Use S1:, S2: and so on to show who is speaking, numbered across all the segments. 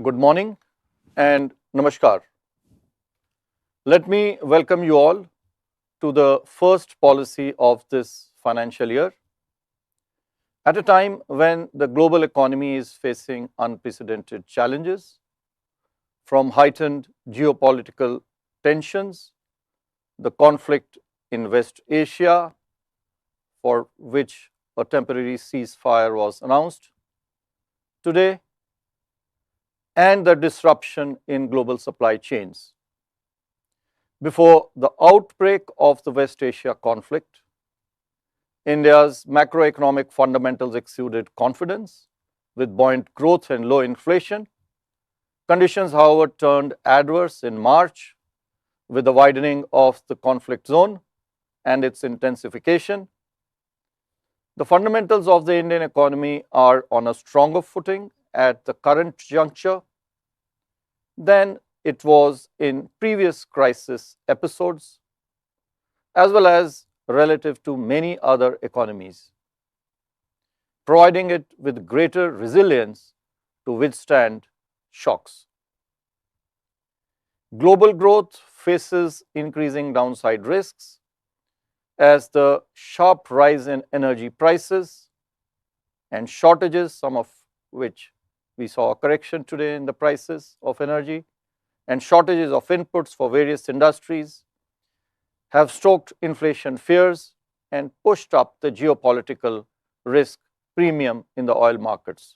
S1: Good morning and namaskar. Let me welcome you all to the first policy of this financial year. At a time when the global economy is facing unprecedented challenges, from heightened geopolitical tensions, the conflict in West Asia, for which a temporary ceasefire was announced today, and the disruption in global supply chains. Before the outbreak of the West Asia conflict, India's macroeconomic fundamentals exuded confidence with buoyant growth and low inflation. Conditions, however, turned adverse in March with the widening of the conflict zone and its intensification. The fundamentals of the Indian economy are on a stronger footing at the current juncture than it was in previous crisis episodes, as well as relative to many other economies, providing it with greater resilience to withstand shocks. Global growth faces increasing downside risks as the sharp rise in energy prices and shortages, some of which we saw a correction today in the prices of energy, and shortages of inputs for various industries have stoked inflation fears and pushed up the geopolitical risk premium in the oil markets.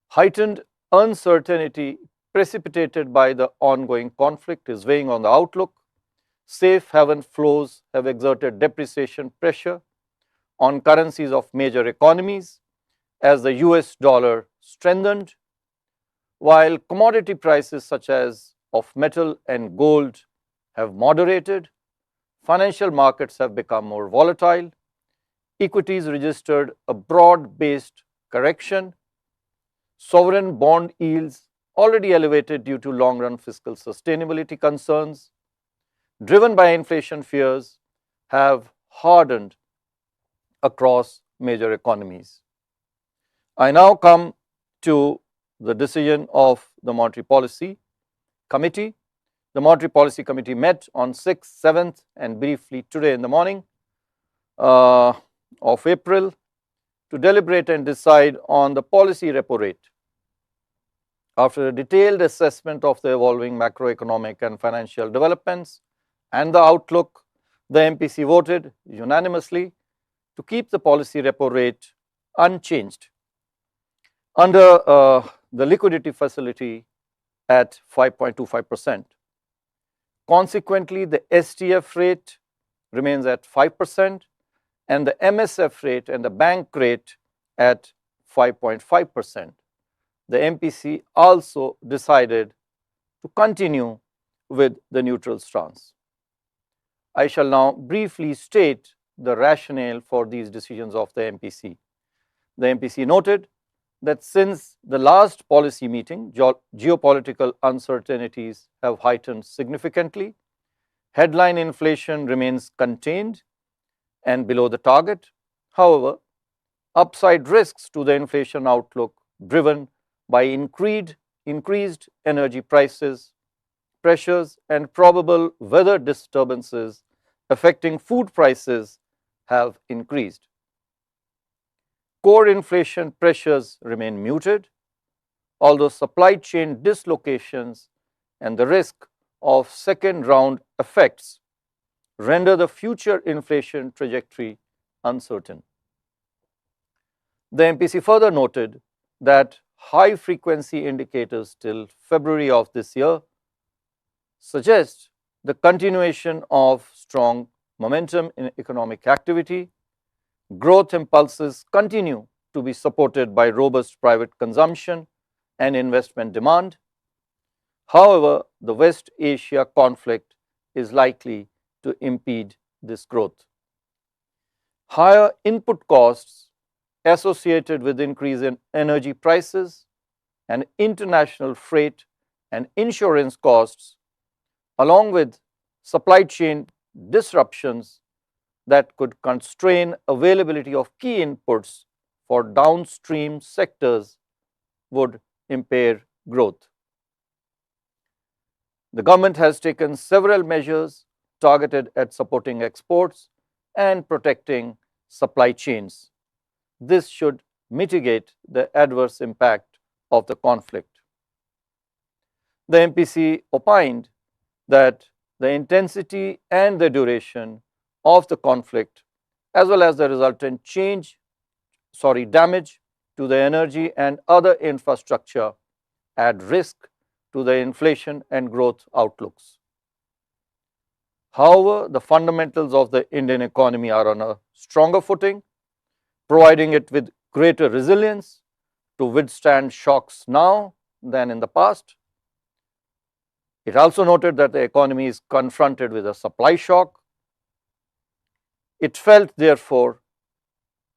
S1: Heightened uncertainty precipitated by the ongoing conflict is weighing on the outlook. Safe haven flows have exerted depreciation pressure on currencies of major economies as the US dollar strengthened, while commodity prices such as of metal and gold have moderated. Financial markets have become more volatile. Equities registered a broad-based correction. Sovereign bond yields, already elevated due to long-run fiscal sustainability concerns, driven by inflation fears, have hardened across major economies. I now come to the decision of the Monetary Policy Committee. The Monetary Policy Committee met on 6th, 7th and briefly today in the morning of April to deliberate and decide on the policy repo rate. After a detailed assessment of the evolving macroeconomic and financial developments and the outlook, the MPC voted unanimously to keep the policy repo rate unchanged under the liquidity facility at 5.25%. Consequently, the STF rate remains at 5% and the MSF rate and the bank rate at 5.5%. The MPC also decided to continue with the neutral stance. I shall now briefly state the rationale for these decisions of the MPC. The MPC noted that since the last policy meeting, geopolitical uncertainties have heightened significantly. Headline inflation remains contained and below the target. However, upside risks to the inflation outlook driven by increased energy prices, pressures, and probable weather disturbances affecting food prices have increased. Core inflation pressures remain muted, although supply chain dislocations and the risk of second-round effects render the future inflation trajectory uncertain. The MPC further noted that high-frequency indicators till February of this year suggest the continuation of strong momentum in economic activity. Growth impulses continue to be supported by robust private consumption and investment demand. However, the West Asia conflict is likely to impede this growth. Higher input costs associated with increase in energy prices and international freight and insurance costs, along with supply chain disruptions that could constrain availability of key inputs for downstream sectors, would impair growth. The government has taken several measures targeted at supporting exports and protecting supply chains. This should mitigate the adverse impact of the conflict. The MPC opined that the intensity and the duration of the conflict, as well as the resultant damage to the energy and other infrastructure, add risk to the inflation and growth outlooks. However, the fundamentals of the Indian economy are on a stronger footing, providing it with greater resilience to withstand shocks now than in the past. It also noted that the economy is confronted with a supply shock. It felt, therefore,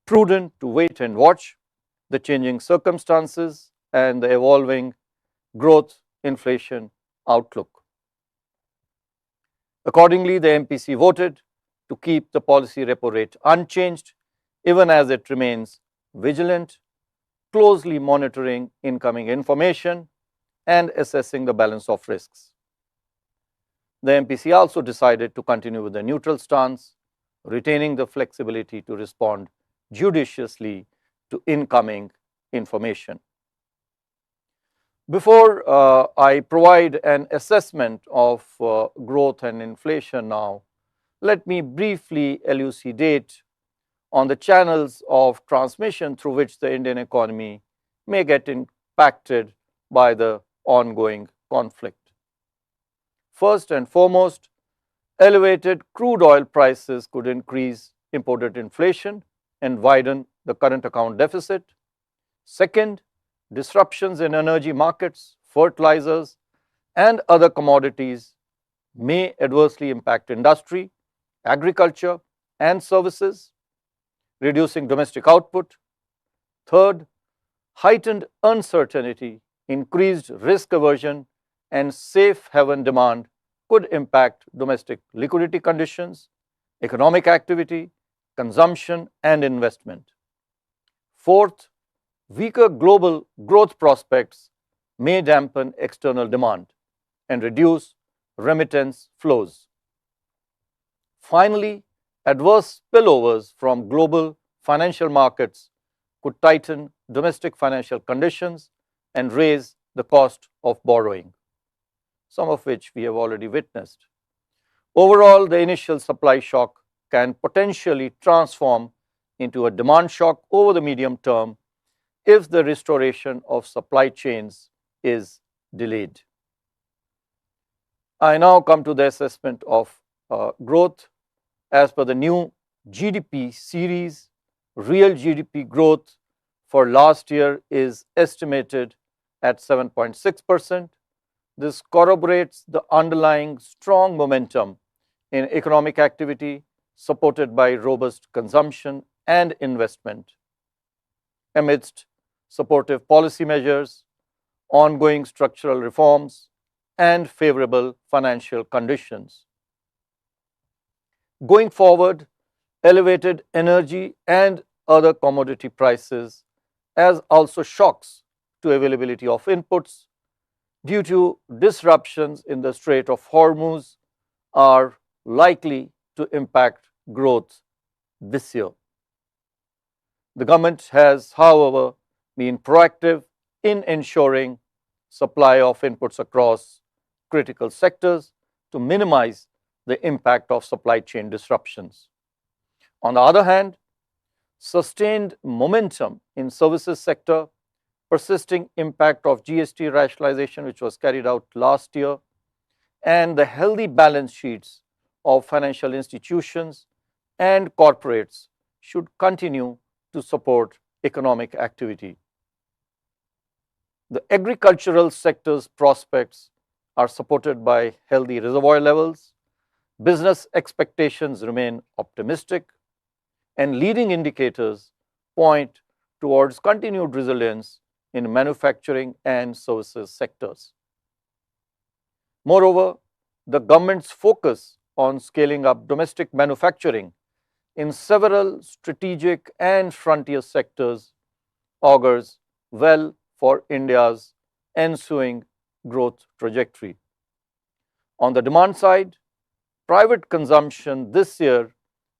S1: prudent to wait and watch the changing circumstances and the evolving growth inflation outlook. Accordingly, the MPC voted to keep the policy repo rate unchanged, even as it remains vigilant, closely monitoring incoming information and assessing the balance of risks. The MPC also decided to continue with the neutral stance, retaining the flexibility to respond judiciously to incoming information. Before I provide an assessment of growth and inflation now, let me briefly elucidate on the channels of transmission through which the Indian economy may get impacted by the ongoing conflict. First and foremost, elevated crude oil prices could increase imported inflation and widen the current account deficit. Second, disruptions in energy markets, fertilizers, and other commodities may adversely impact industry, agriculture, and services, reducing domestic output. Third, heightened uncertainty, increased risk aversion, and safe haven demand could impact domestic liquidity conditions, economic activity, consumption, and investment. Fourth, weaker global growth prospects may dampen external demand and reduce remittance flows. Finally, adverse spillovers from global financial markets could tighten domestic financial conditions and raise the cost of borrowing, some of which we have already witnessed. Overall, the initial supply shock can potentially transform into a demand shock over the medium term if the restoration of supply chains is delayed. I now come to the assessment of growth. As per the new GDP series, real GDP growth for last year is estimated at 7.6%. This corroborates the underlying strong momentum in economic activity supported by robust consumption and investment. Amidst supportive policy measures, ongoing structural reforms, and favorable financial conditions. Going forward, elevated energy and other commodity prices, as also shocks to availability of inputs due to disruptions in the Strait of Hormuz, are likely to impact growth this year. The government has, however, been proactive in ensuring supply of inputs across critical sectors to minimize the impact of supply chain disruptions. On the other hand, sustained momentum in services sector, persisting impact of GST rationalization which was carried out last year, and the healthy balance sheets of financial institutions and corporates should continue to support economic activity. The agricultural sector's prospects are supported by healthy reservoir levels, business expectations remain optimistic, and leading indicators point towards continued resilience in manufacturing and services sectors. Moreover, the government's focus on scaling up domestic manufacturing in several strategic and frontier sectors augurs well for India's ensuing growth trajectory. On the demand side, private consumption this year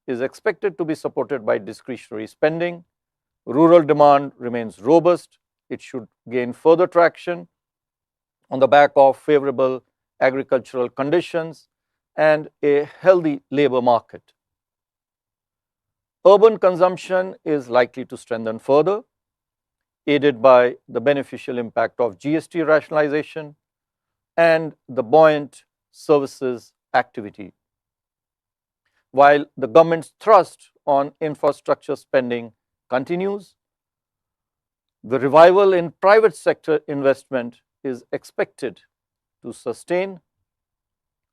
S1: is expected to be supported by discretionary spending. Rural demand remains robust. It should gain further traction on the back of favorable agricultural conditions and a healthy labor market. Urban consumption is likely to strengthen further, aided by the beneficial impact of GST rationalization and the buoyant services activity. While the government's thrust on infrastructure spending continues, the revival in private sector investment is expected to sustain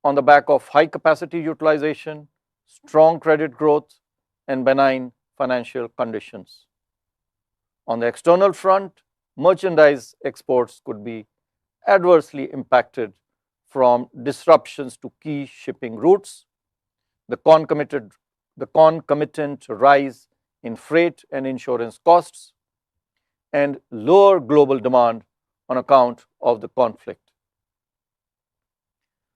S1: on the back of high capacity utilization, strong credit growth, and benign financial conditions. On the external front, merchandise exports could be adversely impacted from disruptions to key shipping routes, the concomitant rise in freight and insurance costs, and lower global demand on account of the conflict.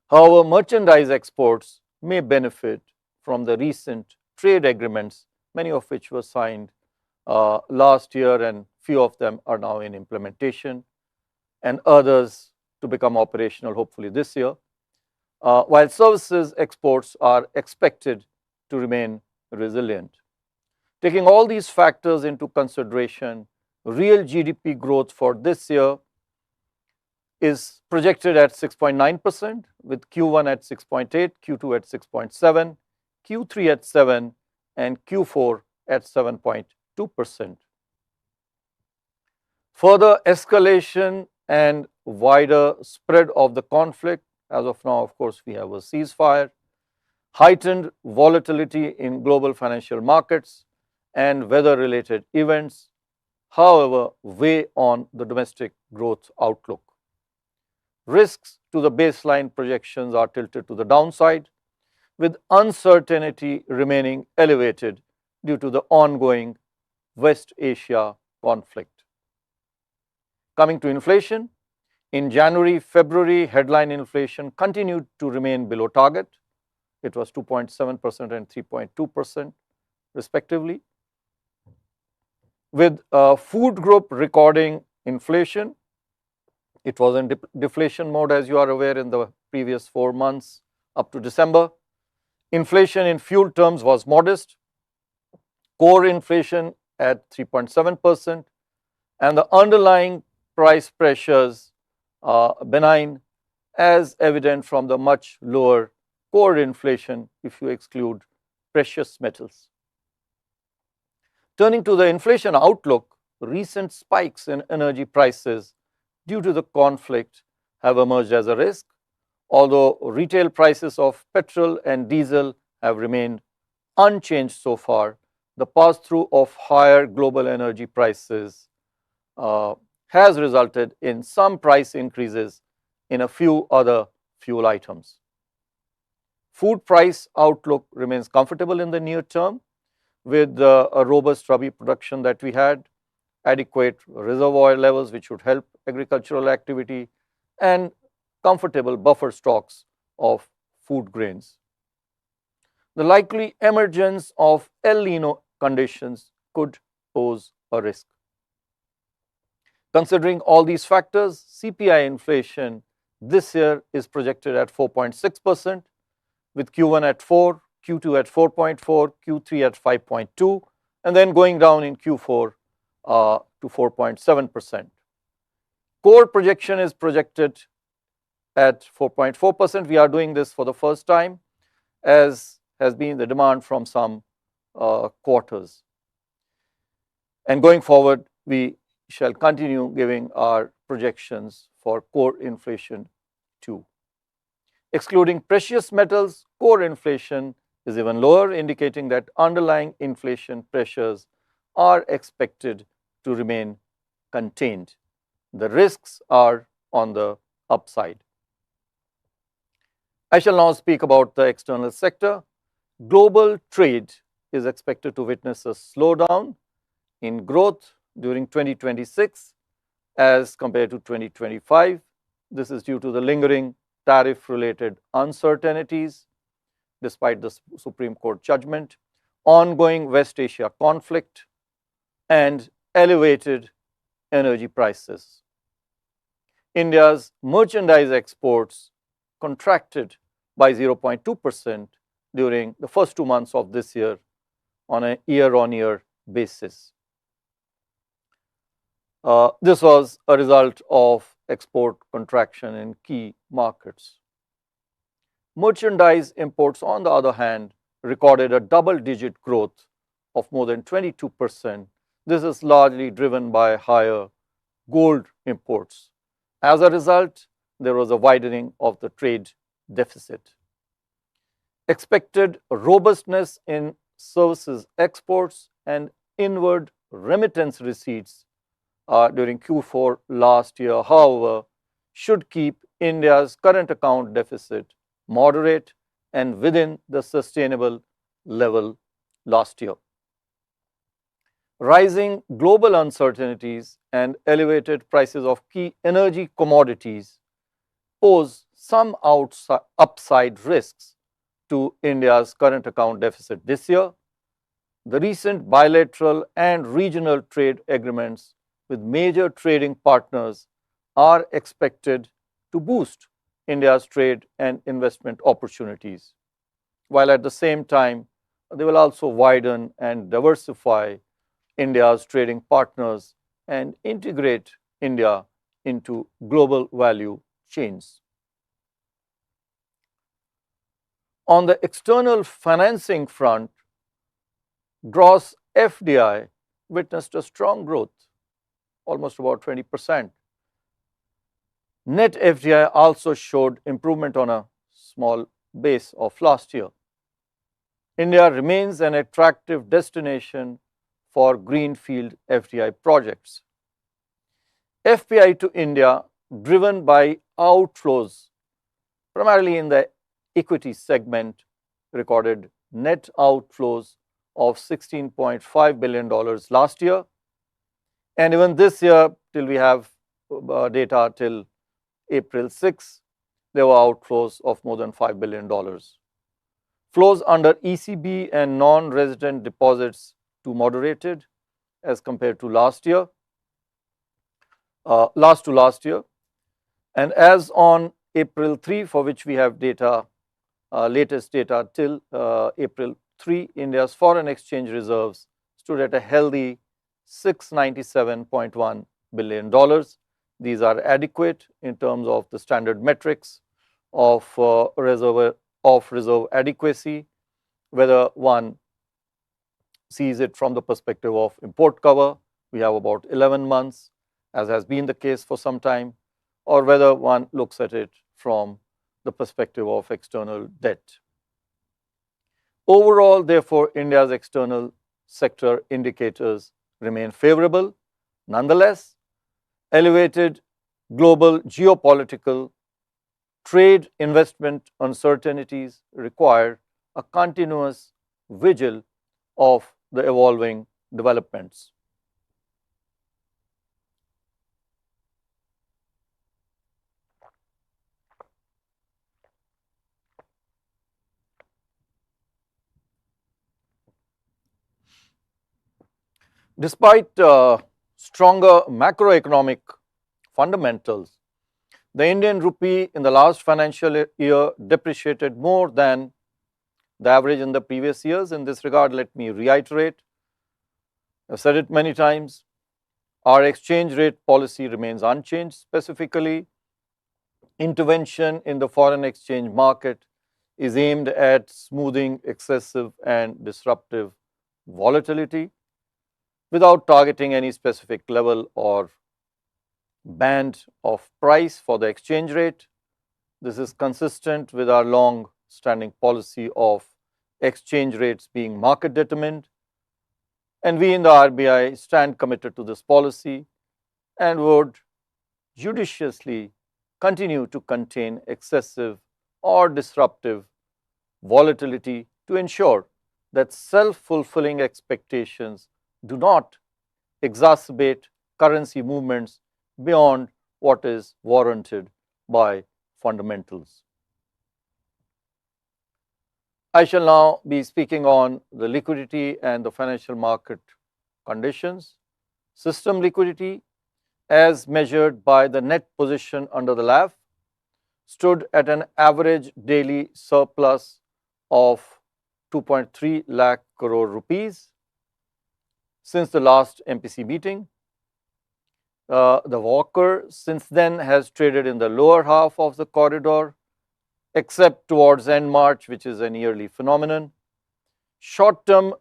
S1: However, merchandise exports may benefit from the recent trade agreements, many of which were signed last year, and few of them are now in implementation, and others to become operational hopefully this year, while services exports are expected to remain resilient. Taking all these factors into consideration, real GDP growth for this year is projected at 6.9%, with Q1 at 6.8, Q2 at 6.7, Q3 at 7, and Q4 at 7.2%. Further escalation and wider spread of the conflict, as of now, of course, we have a ceasefire, heightened volatility in global financial markets and weather-related events, however, weigh on the domestic growth outlook. Risks to the baseline projections are tilted to the downside, with uncertainty remaining elevated due to the ongoing West Asia conflict. Coming to inflation, in January, February, headline inflation continued to remain below target. It was 2.7% and 3.2% respectively, with food group recording inflation. It was in deflation mode, as you are aware, in the previous 4 months up to December. Inflation in fuel terms was modest, core inflation at 3.7%, and the underlying price pressures benign, as evident from the much lower core inflation if you exclude precious metals. Turning to the inflation outlook, recent spikes in energy prices due to the conflict have emerged as a risk. Although retail prices of petrol and diesel have remained unchanged so far, the pass-through of higher global energy prices has resulted in some price increases in a few other fuel items. Food price outlook remains comfortable in the near term, with a robust Rabi production that we had, adequate reservoir levels which would help agricultural activity, and comfortable buffer stocks of food grains. The likely emergence of El Nino conditions could pose a risk. Considering all these factors, CPI inflation this year is projected at 4.6%, with Q1 at 4, Q2 at 4.4, Q3 at 5.2, and then going down in Q4 to 4.7%. Core projection is projected at 4.4%. We are doing this for the first time, as has been the demand from some quarters. And going forward, we shall continue giving our projections for core inflation too. Excluding precious metals, core inflation is even lower, indicating that underlying inflation pressures are expected to remain contained. The risks are on the upside. I shall now speak about the external sector. Global trade is expected to witness a slowdown in growth during 2026 as compared to 2025. This is due to the lingering tariff-related uncertainties despite the Supreme Court judgment, ongoing West Asia conflict, and elevated energy prices. India's merchandise exports contracted by 0.2% during the first 2 months of this year on a year-on-year basis. This was a result of export contraction in key markets. Merchandise imports, on the other hand, recorded a double-digit growth of more than 22%. This is largely driven by higher gold imports. As a result, there was a widening of the trade deficit. Expected robustness in services exports and inward remittance receipts during Q4 last year, however, should keep India's current account deficit moderate and within the sustainable level last year. Rising global uncertainties and elevated prices of key energy commodities pose some upside risks to India's current account deficit this year. The recent bilateral and regional trade agreements with major trading partners are expected to boost India's trade and investment opportunities, while at the same time they will also widen and diversify India's trading partners and integrate India into global value chains. On the external financing front, gross FDI witnessed a strong growth, almost about 20%. Net FDI also showed improvement on a small base of last year. India remains an attractive destination for greenfield FDI projects. FPI to India, driven by outflows primarily in the equity segment, recorded net outflows of $16.5 billion last year. And even this year, till we have data till April 6, there were outflows of more than $5 billion. Flows under ECB and non-resident deposits too moderated as compared to last year, last year. And as on April 3, for which we have data, latest data till April 3, India's foreign exchange reserves stood at a healthy $697.1 billion. These are adequate in terms of the standard metrics of reserve adequacy, whether one sees it from the perspective of import cover, we have about 11 months, as has been the case for some time, or whether one looks at it from the perspective of external debt. Overall, therefore, India's external sector indicators remain favorable. Nonetheless, elevated global geopolitical, trade, investment uncertainties require a continuous vigil of the evolving developments. Despite stronger macroeconomic fundamentals, the Indian rupee in the last financial year depreciated more than the average in the previous years. In this regard, let me reiterate, I've said it many times, our exchange rate policy remains unchanged. Specifically, intervention in the foreign exchange market is aimed at smoothing excessive and disruptive volatility without targeting any specific level or band of price for the exchange rate. This is consistent with our long-standing policy of exchange rates being market determined, and we in the RBI stand committed to this policy and would judiciously continue to contain excessive or disruptive volatility to ensure that self-fulfilling expectations do not exacerbate currency movements beyond what is warranted by fundamentals. I shall now be speaking on the liquidity and the financial market conditions. System liquidity, as measured by the net position under the LAF, stood at an average daily surplus of 2.3 lakh crore rupees since the last MPC meeting. The Walker since then has traded in the lower half of the corridor, except towards end March, which is a yearly phenomenon. Short-term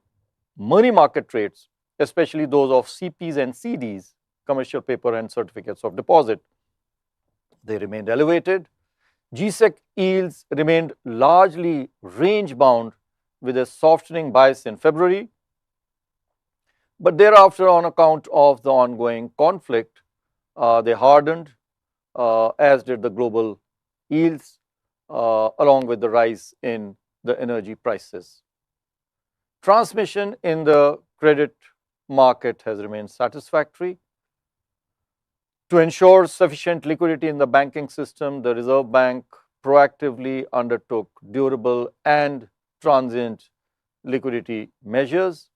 S1: money market rates, especially those of CPs and CDs, commercial paper and certificates of deposit, they remained elevated. G-Sec yields remained largely range-bound with a softening bias in February. But thereafter, on account of the ongoing conflict, they hardened, as did the global yields, along with the rise in the energy prices. Transmission in the credit market has remained satisfactory. To ensure sufficient liquidity in the banking system, the Reserve Bank proactively undertook durable and transient liquidity measures.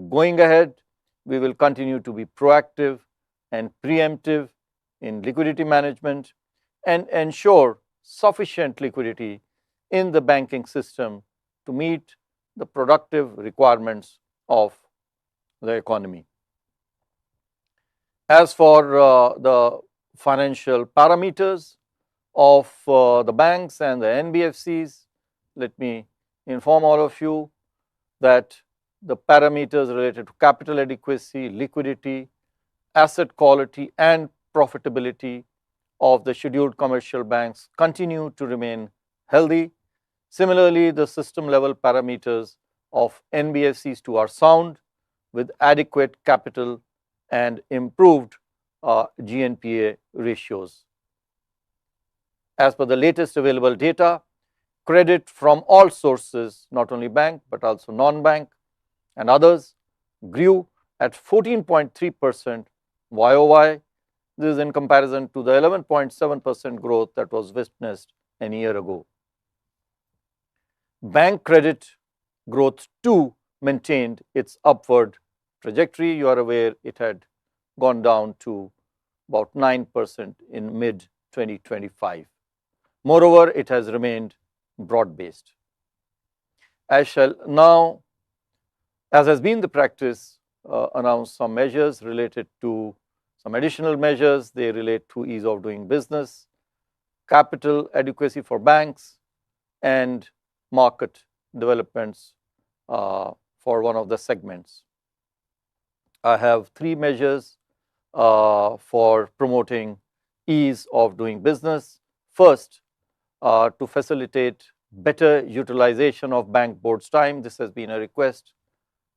S1: Going ahead, we will continue to be proactive and preemptive in liquidity management and ensure sufficient liquidity in the banking system to meet the productive requirements of the economy. As for the financial parameters of the banks and the NBFCs, let me inform all of you that the parameters related to capital adequacy, liquidity, asset quality and profitability of the scheduled commercial banks continue to remain healthy. Similarly, the system level parameters of NBFCs too are sound, with adequate capital and improved GNPA ratios. As per the latest available data, credit from all sources, not only bank but also non-bank and others, grew at 14.3% YOY. This is in comparison to the 11.7% growth that was witnessed a year ago. Bank credit growth too maintained its upward trajectory. You are aware it had gone down to about 9% in mid-2025. Moreover, it has remained broad-based. I shall now, as has been the practice, announce some measures related to some additional measures. They relate to ease of doing business, capital adequacy for banks, and market developments for one of the segments. I have three measures for promoting ease of doing business. First, to facilitate better utilization of bank board's time. This has been a request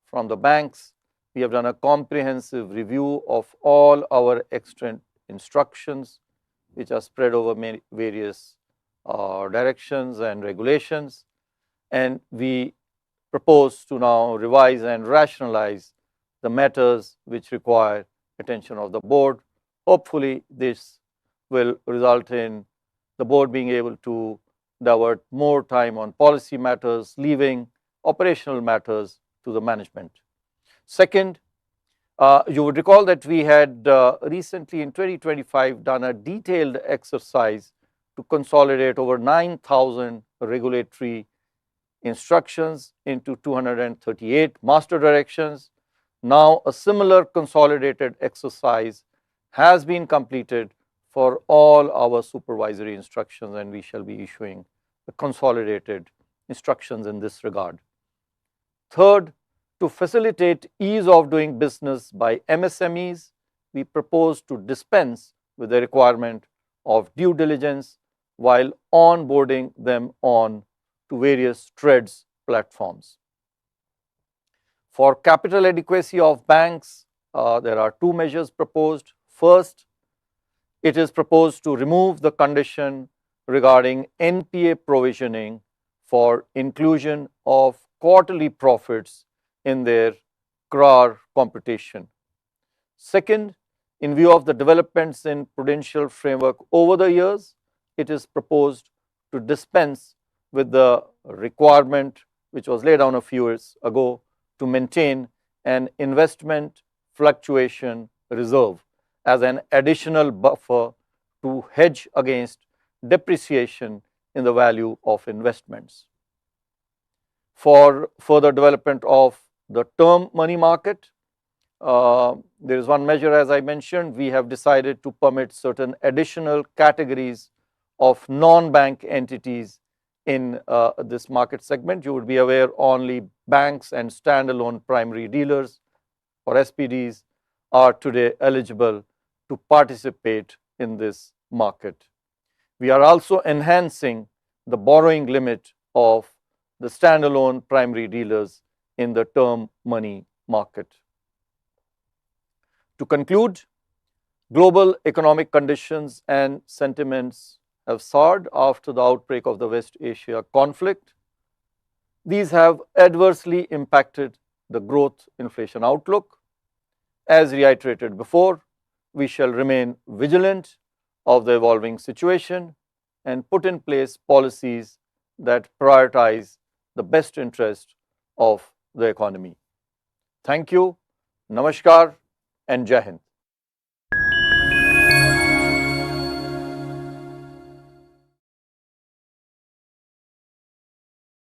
S1: from the banks. We have done a comprehensive review of all our extant instructions, which are spread over various directions and regulations, and we propose to now revise and rationalize the matters which require attention of the board. Hopefully, this will result in the board being able to divert more time on policy matters, leaving operational matters to the management. Second, you would recall that we had recently in 2025 done a detailed exercise to consolidate over 9,000 regulatory instructions into 238 master directions. Now, a similar consolidated exercise has been completed for all our supervisory instructions, and we shall be issuing the consolidated instructions in this regard. Third, to facilitate ease of doing business by MSMEs, we propose to dispense with the requirement of due diligence while onboarding them on to various TReDS platforms. For capital adequacy of banks, there are two measures proposed. First, it is proposed to remove the condition regarding NPA provisioning for inclusion of quarterly profits in their CRAR computation. Second, In view of the developments in prudential framework over the years, it is proposed to dispense with the requirement which was laid down a few years ago to maintain an investment fluctuation reserve as an additional buffer to hedge against depreciation in the value of investments. For further development of the term money market, there is one measure, as I mentioned. We have decided to permit certain additional categories of non-bank entities in this market segment. You would be aware only banks and standalone primary dealers or SPDs are today eligible to participate in this market. We are also enhancing the borrowing limit of the standalone primary dealers in the term money market. To conclude, global economic conditions and sentiments have soured after the outbreak of the West Asia conflict. These have adversely impacted the growth inflation outlook. As reiterated before, we shall remain vigilant of the evolving situation and put in place policies that prioritize the best interest of the economy. Thank you, Namaskar, and Jai Hind.